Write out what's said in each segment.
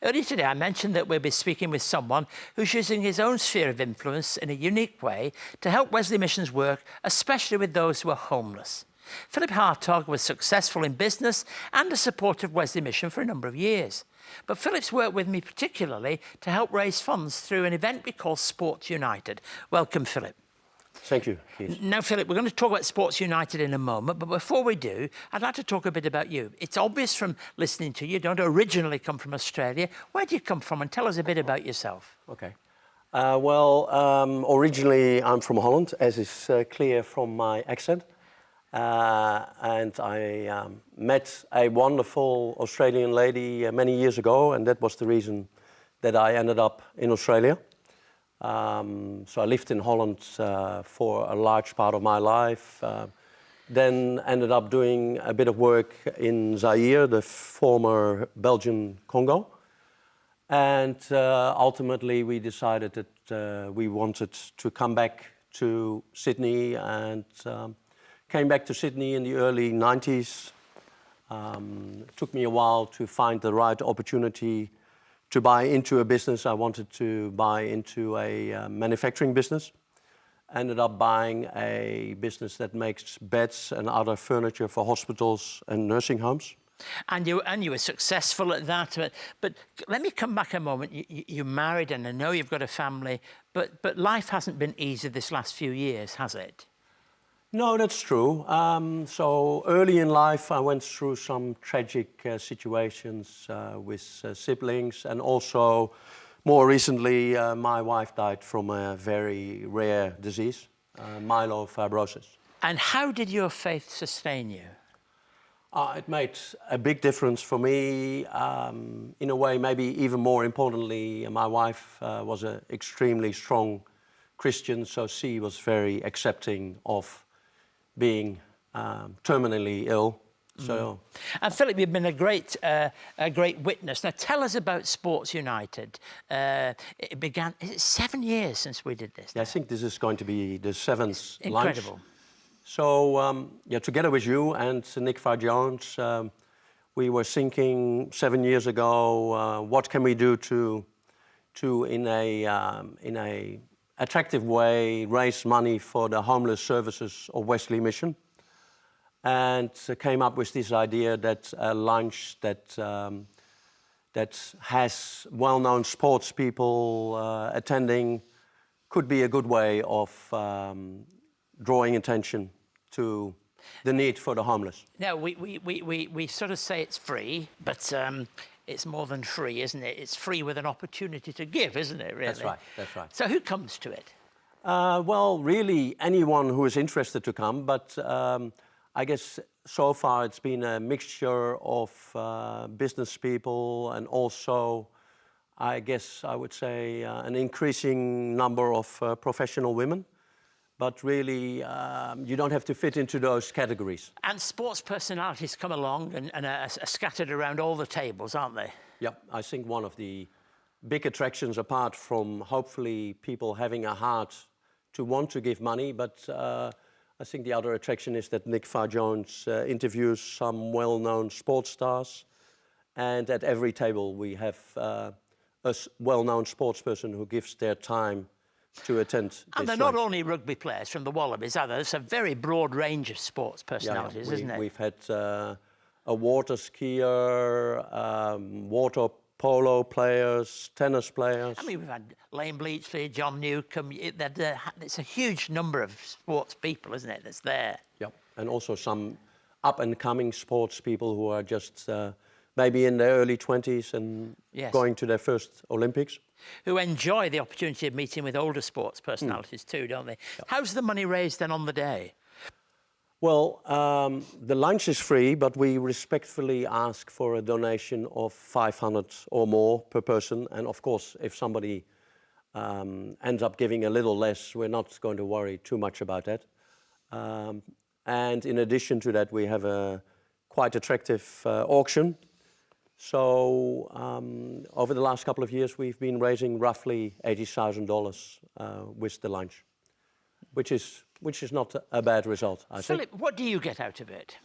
Earlier today, I mentioned that we'll be speaking with someone who's using his own sphere of influence in a unique way to help Wesley Mission's work, especially with those who are homeless. Phillip Hartog was successful in business and a supporter of Wesley Mission for a number of years. But Phillip's worked with me particularly to help raise funds through an event we call Sports United. Welcome, Phillip. Thank you, Keith. Now, Phillip, we're going to talk about Sports United in a moment, but before we do, I'd like to talk a bit about you. It's obvious from listening to you, you don't originally come from Australia. Where do you come from? And tell us a bit about yourself. Okay. Originally I'm from Holland, as is clear from my accent. And I met a wonderful Australian lady many years ago, and that was the reason that I ended up in Australia. So I lived in Holland for a large part of my life, then ended up doing a bit of work in Zaire, the former Belgian Congo. And ultimately we decided that we wanted to come back to Sydney, and came back to Sydney in the early 90s. It took me a while to find the right opportunity to buy into a business. I wanted to buy into a manufacturing business. Ended up buying a business that makes beds and other furniture for hospitals and nursing homes. And you were successful at that. But let me come back a moment. You married, and I know you've got a family, but life hasn't been easy this last few years, has it? No, that's true. So early in life, I went through some tragic situations with siblings, and also more recently, my wife died from a very rare disease, myelofibrosis. And how did your faith sustain you? It made a big difference for me. In a way, maybe even more importantly, my wife was an extremely strong Christian, so she was very accepting of being terminally ill. So, and Phillip, you've been a great witness. Now, tell us about Sports United. It began 7 years since we did this. Yeah, I think this is going to be the 7th launch. Incredible. So, yeah, together with you and Nick Jones, we were thinking 7 years ago, what can we do to in a attractive way raise money for the homeless services of Wesley Mission, and came up with this idea that a lunch that has well-known sports people attending could be a good way of drawing attention to the need for the homeless. Now, we sort of say it's free, but it's more than free, isn't it? It's free with an opportunity to give, isn't it, really? That's right, that's right. So who comes to it? Well, really anyone who is interested to come, but I guess so far it's been a mixture of business people, and also, I guess I would say, an increasing number of professional women. But really, you don't have to fit into those categories. And sports personalities come along and are scattered around all the tables, aren't they? Yeah, I think one of the big attractions, apart from hopefully people having a heart to want to give money, but I think the other attraction is that Nick Jones interviews some well-known sports stars, and at every table we have a well-known sports person who gives their time to attend this. And they're not only rugby players from the Wallabies, are there? It's a very broad range of sports personalities, yeah. Isn't it? We've had a water skier, water polo players, tennis players. I mean, we've had Lane Bleachley, John Newcombe. It's a huge number of sports people, isn't it, that's there? Yeah, and also some up-and-coming sports people who are just maybe in their early 20s and going to their first Olympics. Who enjoy the opportunity of meeting with older sports personalities too, don't they? Yep. How's the money raised then on the day? Well, the lunch is free, but we respectfully ask for a donation of 500 or more per person. And of course, if somebody ends up giving a little less, we're not going to worry too much about that. And in addition to that, we have a quite attractive auction. So over the last couple of years, we've been raising roughly $80,000 with the lunch, which is not a bad result, I think. Phillip, what do you get out of it?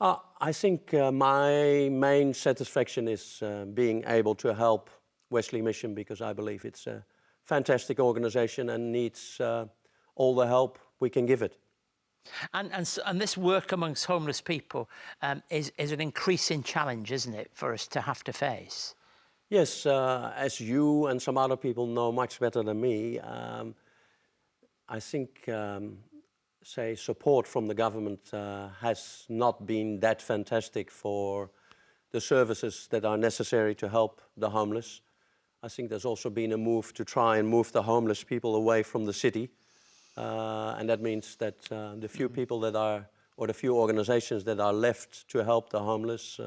I think my main satisfaction is being able to help Wesley Mission, because I believe it's a fantastic organization and needs all the help we can give it. And this work amongst homeless people is an increasing challenge, isn't it, for us to have to face? Yes, as you and some other people know much better than me, I think, say, support from the government has not been that fantastic for the services that are necessary to help the homeless. I think there's also been a move to try and move the homeless people away from the city. And that means that the few people that are, or the few organizations that are left to help the homeless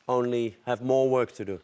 only have more work to do.